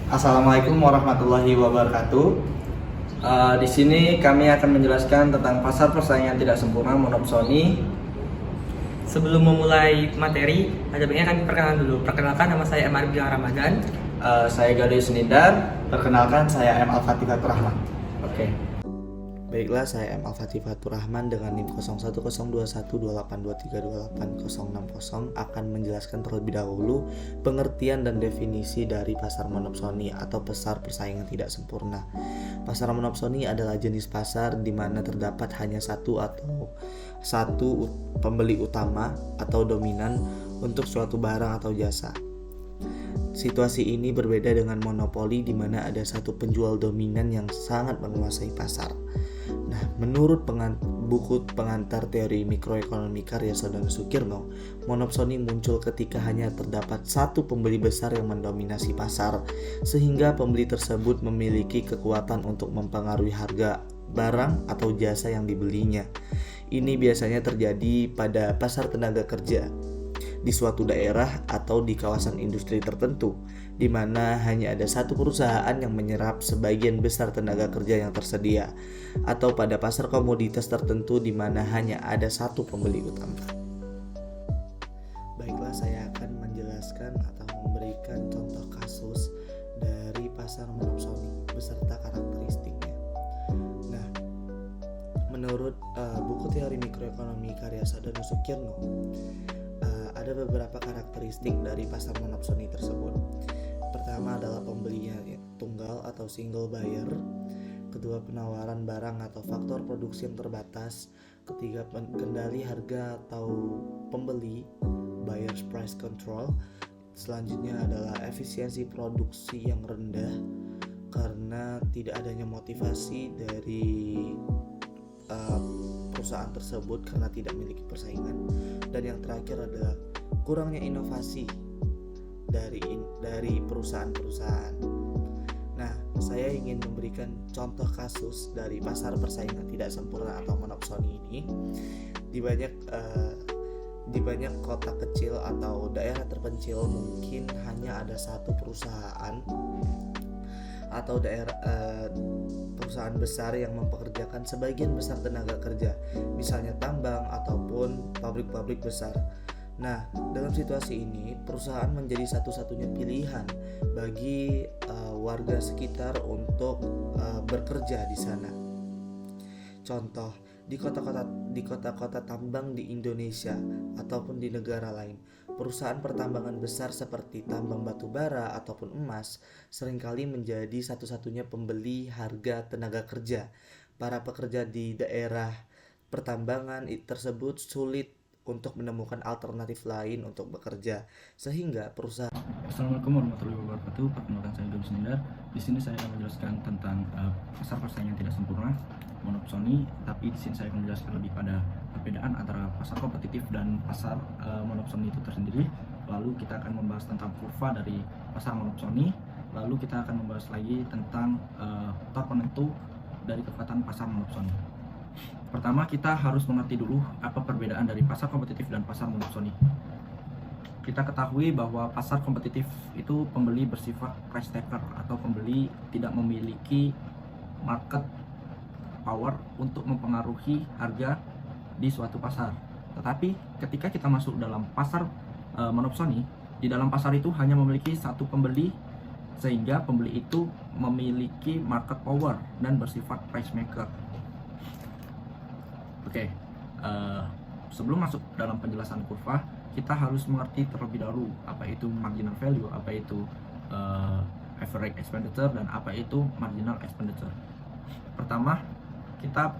Assalamualaikum warahmatullahi wabarakatuh. Di sini kami akan menjelaskan tentang pasar persaingan tidak sempurna monopsoni. Sebelum memulai materi, ada baiknya kami perkenalan dulu. Perkenalkan, nama saya M. Arif Gilang Ramadan. Saya Gadis Nidar. Perkenalkan, saya M. Al-Fatih Fatur Rahman. Oke. Baiklah, saya M. Al-Fatih Fatur Rahman dengan NIM 01021282328060 akan menjelaskan terlebih dahulu pengertian dan definisi dari pasar monopsoni atau pasar persaingan tidak sempurna. Pasar monopsoni adalah jenis pasar di mana terdapat hanya satu pembeli utama atau dominan untuk suatu barang atau jasa. Situasi ini berbeda dengan monopoli di mana ada satu penjual dominan yang sangat menguasai pasar. Nah, menurut buku pengantar teori mikroekonomi karya Saudara Sukirno, monopsoni muncul ketika hanya terdapat satu pembeli besar yang mendominasi pasar, sehingga pembeli tersebut memiliki kekuatan untuk mempengaruhi harga barang atau jasa yang dibelinya. Ini biasanya terjadi pada pasar tenaga kerja di suatu daerah atau di kawasan industri tertentu, di mana hanya ada satu perusahaan yang menyerap sebagian besar tenaga kerja yang tersedia, atau pada pasar komoditas tertentu di mana hanya ada satu pembeli utama. Baiklah, saya akan menjelaskan atau memberikan contoh kasus dari pasar monopsoni beserta karakteristiknya. Nah, menurut buku teori mikroekonomi karya Saudara Sukirno, ada beberapa karakteristik dari pasar monopsoni tersebut. Pertama adalah pembelinya tunggal atau single buyer. Kedua, penawaran barang atau faktor produksi yang terbatas. Ketiga, kendali harga atau pembeli, buyer's price control. Selanjutnya adalah efisiensi produksi yang rendah karena tidak adanya motivasi dari perusahaan tersebut karena tidak memiliki persaingan. Dan yang terakhir adalah kurangnya inovasi dari perusahaan-perusahaan. Nah, saya ingin memberikan contoh kasus dari pasar persaingan tidak sempurna atau monopsoni ini. Di banyak kota kecil atau daerah terpencil mungkin hanya ada satu perusahaan atau perusahaan besar yang mempekerjakan sebagian besar tenaga kerja, misalnya tambang ataupun pabrik-pabrik besar. Nah, dalam situasi ini, perusahaan menjadi satu-satunya pilihan bagi warga sekitar untuk bekerja di sana. Contoh, di kota-kota tambang di Indonesia ataupun di negara lain, perusahaan pertambangan besar seperti tambang batu bara ataupun emas seringkali menjadi satu-satunya pembeli harga tenaga kerja. Para pekerja di daerah pertambangan tersebut sulit untuk menemukan alternatif lain untuk bekerja, sehingga perusahaan. Assalamualaikum warahmatullahi wabarakatuh. Perkenalkan, saya Gadis Nidar. Di sini saya akan menjelaskan tentang pasar persaingan tidak sempurna, monopsoni. Tapi di sini saya akan menjelaskan lebih pada perbedaan antara pasar kompetitif dan pasar monopsoni itu tersendiri. Lalu kita akan membahas tentang kurva dari pasar monopsoni. Lalu kita akan membahas lagi tentang faktor penentu dari kekuatan pasar monopsoni. Pertama, kita harus mengerti dulu apa perbedaan dari pasar kompetitif dan pasar monopsoni. Kita ketahui bahwa pasar kompetitif itu pembeli bersifat price taker atau pembeli tidak memiliki market power untuk mempengaruhi harga di suatu pasar. Tetapi ketika kita masuk dalam pasar monopsoni, di dalam pasar itu hanya memiliki satu pembeli, sehingga pembeli itu memiliki market power dan bersifat price maker. Oke, sebelum masuk dalam penjelasan kurva, kita harus mengerti terlebih dahulu apa itu marginal value, apa itu average expenditure, dan apa itu marginal expenditure. Pertama, kita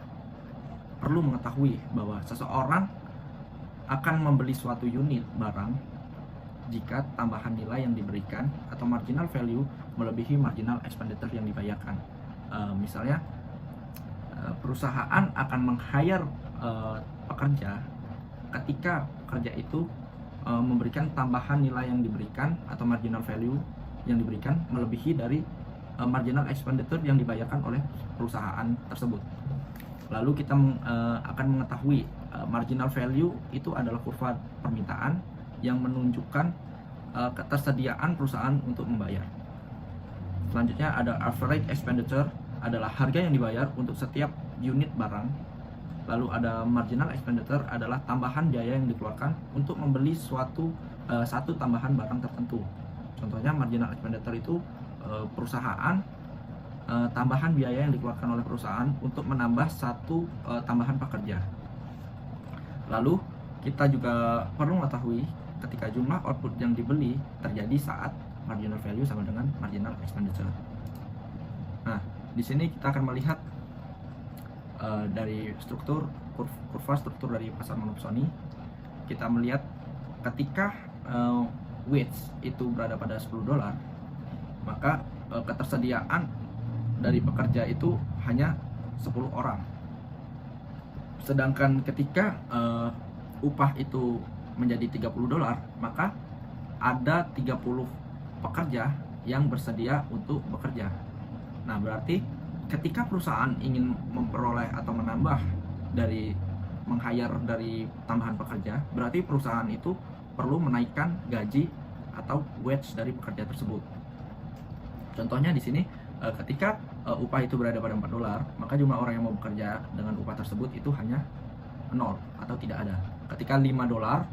perlu mengetahui bahwa seseorang akan membeli suatu unit barang jika tambahan nilai yang diberikan atau marginal value melebihi marginal expenditure yang dibayarkan. Misalnya, perusahaan akan meng-hire pekerja ketika pekerja itu memberikan tambahan nilai yang diberikan atau marginal value yang diberikan melebihi dari marginal expenditure yang dibayarkan oleh perusahaan tersebut. Lalu kita akan mengetahui marginal value itu adalah kurva permintaan yang menunjukkan ketersediaan perusahaan untuk membayar. Selanjutnya ada average expenditure, adalah harga yang dibayar untuk setiap unit barang. Lalu ada marginal expenditure, adalah tambahan biaya yang dikeluarkan untuk membeli satu tambahan barang tertentu. Contohnya marginal expenditure itu perusahaan, tambahan biaya yang dikeluarkan oleh perusahaan untuk menambah satu tambahan pekerja. Lalu kita juga perlu mengetahui ketika jumlah output yang dibeli terjadi saat marginal value sama dengan marginal expenditure. Nah, di sini kita akan melihat dari kurva struktur dari pasar monopsoni. Kita melihat ketika wage itu berada pada $10, maka ketersediaan dari pekerja itu hanya 10 orang. Sedangkan ketika upah itu menjadi $30, maka ada 30 pekerja yang bersedia untuk bekerja. Nah, berarti ketika perusahaan ingin memperoleh atau menambah dari meng-hire dari tambahan pekerja, berarti perusahaan itu perlu menaikkan gaji atau wage dari pekerja tersebut. Contohnya di sini ketika upah itu berada pada $4, maka jumlah orang yang mau bekerja dengan upah tersebut itu hanya 0 atau tidak ada. Ketika $5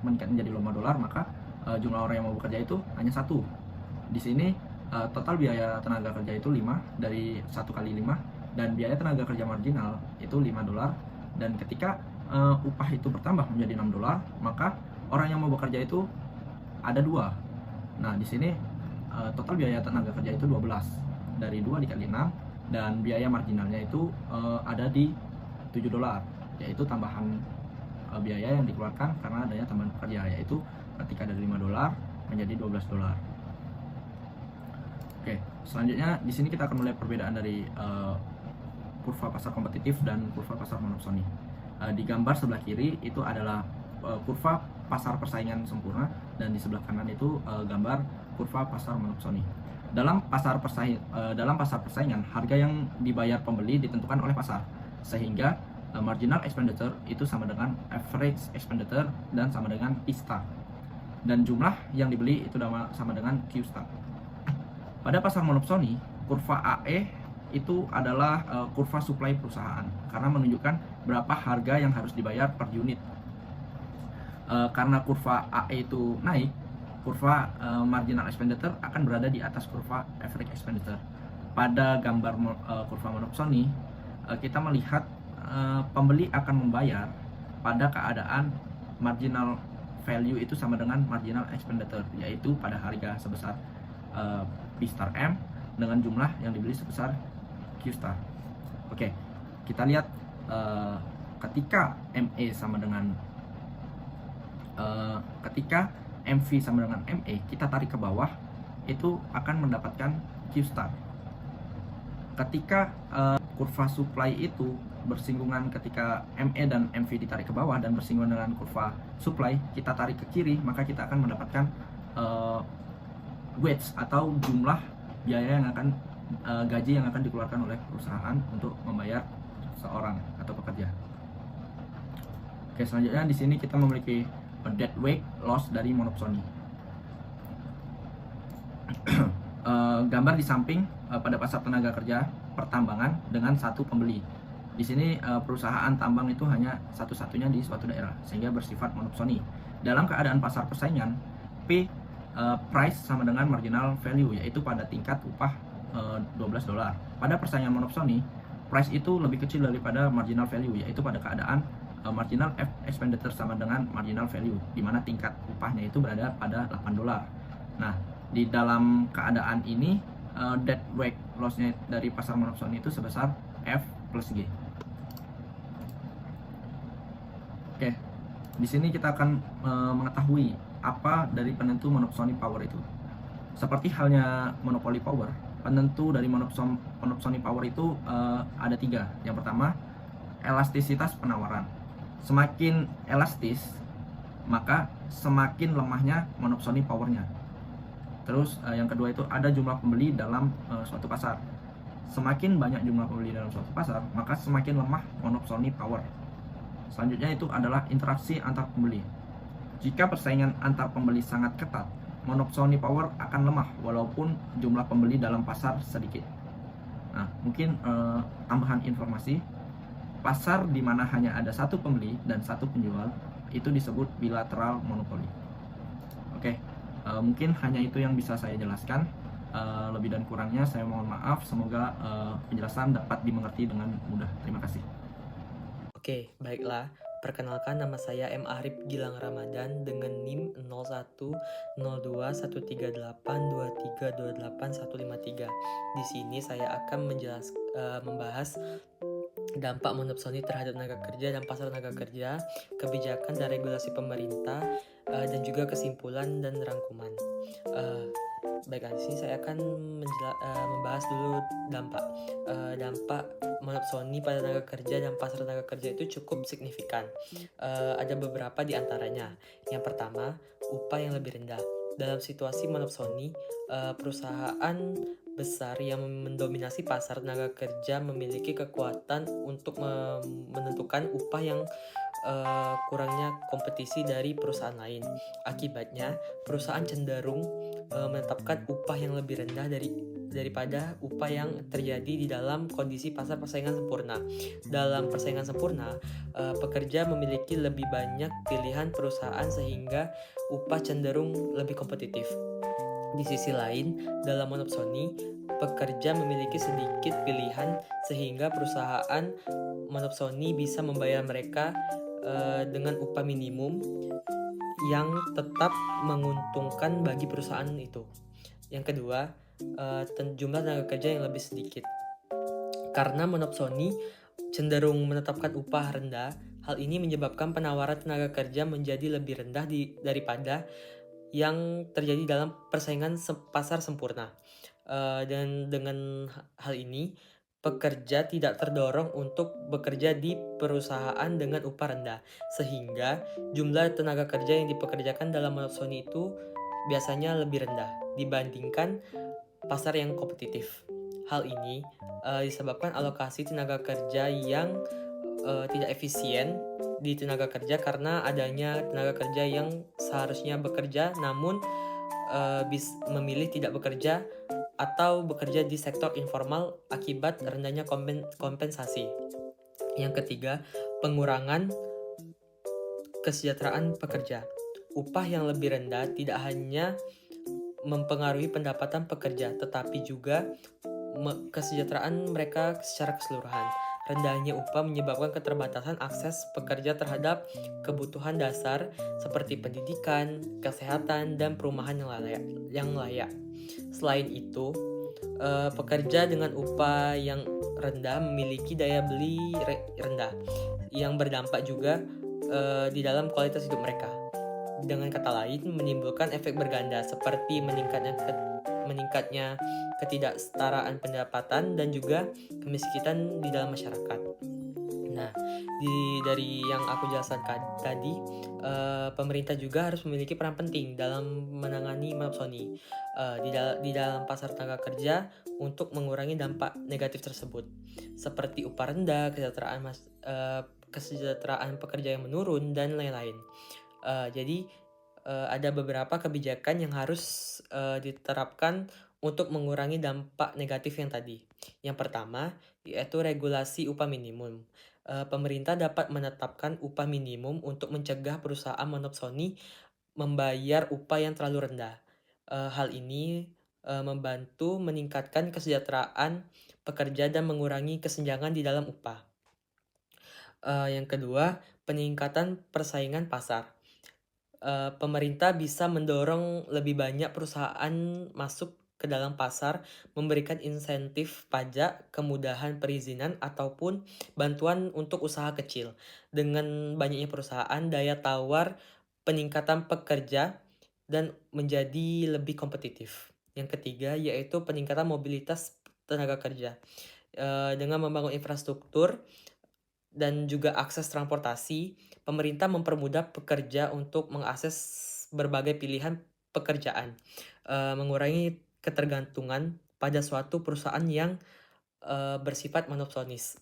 meningkat menjadi $5, maka jumlah orang yang mau bekerja itu hanya 1. Di sini total biaya tenaga kerja itu 5 dari 1 kali 5, dan biaya tenaga kerja marginal itu $5, dan ketika upah itu bertambah menjadi $6, maka orang yang mau bekerja itu ada 2. Nah, di sini total biaya tenaga kerja itu 12 dari 2 dikali 6, dan biaya marginalnya itu ada di $7, yaitu tambahan biaya yang dikeluarkan karena adanya tambahan pekerja, yaitu ketika dari $5 menjadi $12. Oke, selanjutnya di sini kita akan melihat perbedaan dari kurva pasar kompetitif dan kurva pasar monopsoni. Di gambar sebelah kiri itu adalah kurva pasar persaingan sempurna, dan di sebelah kanan itu gambar kurva pasar monopsoni. Dalam pasar persaingan, harga yang dibayar pembeli ditentukan oleh pasar, sehingga marginal expenditure itu sama dengan average expenditure dan sama dengan P star, dan jumlah yang dibeli itu sama dengan Q star. Pada pasar monopsoni, kurva AE itu adalah kurva supply perusahaan, karena menunjukkan berapa harga yang harus dibayar per unit. Karena kurva AE itu naik, kurva marginal expenditure akan berada di atas kurva average expenditure. Pada gambar kurva monopsoni, kita melihat pembeli akan membayar pada keadaan marginal value itu sama dengan marginal expenditure, yaitu pada harga sebesar P star M dengan jumlah yang dibeli sebesar Q star. Oke, kita lihat ketika ME sama dengan ketika MV sama dengan ME, kita tarik ke bawah, itu akan mendapatkan Q star. Ketika kurva supply itu bersinggungan, ketika ME dan MV ditarik ke bawah dan bersinggungan dengan kurva supply, kita tarik ke kiri, maka kita akan mendapatkan wage atau jumlah biaya yang akan gaji yang akan dikeluarkan oleh perusahaan untuk membayar seorang atau pekerja. Oke, selanjutnya di sini kita memiliki deadweight loss dari monopsoni. Gambar di samping pada pasar tenaga kerja pertambangan dengan satu pembeli. Di sini perusahaan tambang itu hanya satu-satunya di suatu daerah, sehingga bersifat monopsoni. Dalam keadaan pasar persaingan, P price sama dengan marginal value, yaitu pada tingkat upah $12. Pada persaingan monopsoni, price itu lebih kecil daripada marginal value, yaitu pada keadaan marginal expenditure sama dengan marginal value, di mana tingkat upahnya itu berada pada $8. Nah, di dalam keadaan ini deadweight loss-nya dari pasar monopsoni itu sebesar F plus G. Oke, di sini kita akan mengetahui apa dari penentu monopsoni power itu. Seperti halnya monopoli power, penentu dari monopsoni power itu ada 3. Yang pertama, elastisitas penawaran. Semakin elastis, maka semakin lemahnya monopsoni powernya. Terus yang kedua itu ada jumlah pembeli dalam suatu pasar. Semakin banyak jumlah pembeli dalam suatu pasar, maka semakin lemah monopsoni power. Selanjutnya itu adalah interaksi antar pembeli. Jika persaingan antar pembeli sangat ketat, monopsony power akan lemah walaupun jumlah pembeli dalam pasar sedikit. Nah, mungkin tambahan informasi, pasar di mana hanya ada satu pembeli dan satu penjual itu disebut bilateral monopoli. Oke, mungkin hanya itu yang bisa saya jelaskan. Lebih dan kurangnya saya mohon maaf. Semoga penjelasan dapat dimengerti dengan mudah. Terima kasih. Oke, baiklah. Perkenalkan, nama saya M. Arif Gilang Ramadan dengan NIM 01021382328153. Di sini saya akan membahas dampak monopsoni terhadap tenaga kerja dan pasar tenaga kerja, kebijakan dan regulasi pemerintah, dan juga kesimpulan dan rangkuman. Baiklah, di sini saya akan membahas dulu dampak monopsoni pada tenaga kerja dan pasar tenaga kerja itu cukup signifikan. Ada beberapa di antaranya. Yang pertama, upah yang lebih rendah. Dalam situasi monopsoni, perusahaan besar yang mendominasi pasar tenaga kerja memiliki kekuatan untuk menentukan upah yang kurangnya kompetisi dari perusahaan lain. Akibatnya, perusahaan cenderung menetapkan upah yang lebih rendah daripada upah yang terjadi di dalam kondisi pasar persaingan sempurna. Dalam persaingan sempurna, pekerja memiliki lebih banyak pilihan perusahaan sehingga upah cenderung lebih kompetitif. Di sisi lain, dalam monopsoni, pekerja memiliki sedikit pilihan sehingga perusahaan monopsoni bisa membayar mereka dengan upah minimum yang tetap menguntungkan bagi perusahaan itu. Yang kedua, jumlah tenaga kerja yang lebih sedikit. Karena monopsoni cenderung menetapkan upah rendah, hal ini menyebabkan penawaran tenaga kerja menjadi lebih rendah daripada yang terjadi dalam persaingan pasar sempurna. Dan dengan hal ini, pekerja tidak terdorong untuk bekerja di perusahaan dengan upah rendah, sehingga jumlah tenaga kerja yang dipekerjakan dalam monopsoni itu biasanya lebih rendah dibandingkan pasar yang kompetitif. Hal ini disebabkan alokasi tenaga kerja yang tidak efisien di tenaga kerja karena adanya tenaga kerja yang seharusnya bekerja namun memilih tidak bekerja atau bekerja di sektor informal akibat rendahnya kompensasi. Yang ketiga, pengurangan kesejahteraan pekerja. Upah yang lebih rendah tidak hanya mempengaruhi pendapatan pekerja, tetapi juga kesejahteraan mereka secara keseluruhan. Rendahnya upah menyebabkan keterbatasan akses pekerja terhadap kebutuhan dasar seperti pendidikan, kesehatan, dan perumahan yang layak. Selain itu, pekerja dengan upah yang rendah memiliki daya beli rendah, yang berdampak juga di dalam kualitas hidup mereka. Dengan kata lain, menimbulkan efek berganda seperti meningkatnya ketidaksetaraan pendapatan dan juga kemiskinan di dalam masyarakat. Nah, dari yang aku jelaskan tadi, pemerintah juga harus memiliki peran penting dalam menangani monopsoni di dalam pasar tenaga kerja untuk mengurangi dampak negatif tersebut, seperti upah rendah, kesejahteraan pekerja yang menurun, dan lain-lain. Jadi ada beberapa kebijakan yang harus diterapkan untuk mengurangi dampak negatif yang tadi. Yang pertama, yaitu regulasi upah minimum. Pemerintah dapat menetapkan upah minimum untuk mencegah perusahaan monopsoni membayar upah yang terlalu rendah. Hal ini membantu meningkatkan kesejahteraan pekerja dan mengurangi kesenjangan di dalam upah. Yang kedua, peningkatan persaingan pasar. Pemerintah bisa mendorong lebih banyak perusahaan masuk ke dalam pasar, memberikan insentif pajak, kemudahan perizinan, ataupun bantuan untuk usaha kecil. Dengan banyaknya perusahaan, daya tawar peningkatan pekerja dan menjadi lebih kompetitif. Yang ketiga, yaitu peningkatan mobilitas tenaga kerja. Dengan membangun infrastruktur dan juga akses transportasi, pemerintah mempermudah pekerja untuk mengakses berbagai pilihan pekerjaan, mengurangi ketergantungan pada suatu perusahaan yang bersifat monopsonis.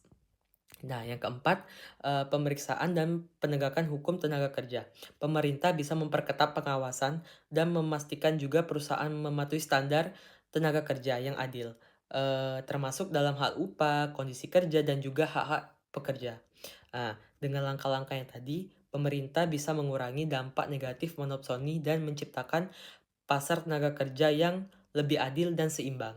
Nah, yang keempat, pemeriksaan dan penegakan hukum tenaga kerja. Pemerintah bisa memperketat pengawasan dan memastikan juga perusahaan mematuhi standar tenaga kerja yang adil, termasuk dalam hal upah, kondisi kerja, dan juga hak-hak pekerja. Nah, dengan langkah-langkah yang tadi, pemerintah bisa mengurangi dampak negatif monopsoni dan menciptakan pasar tenaga kerja yang lebih adil dan seimbang.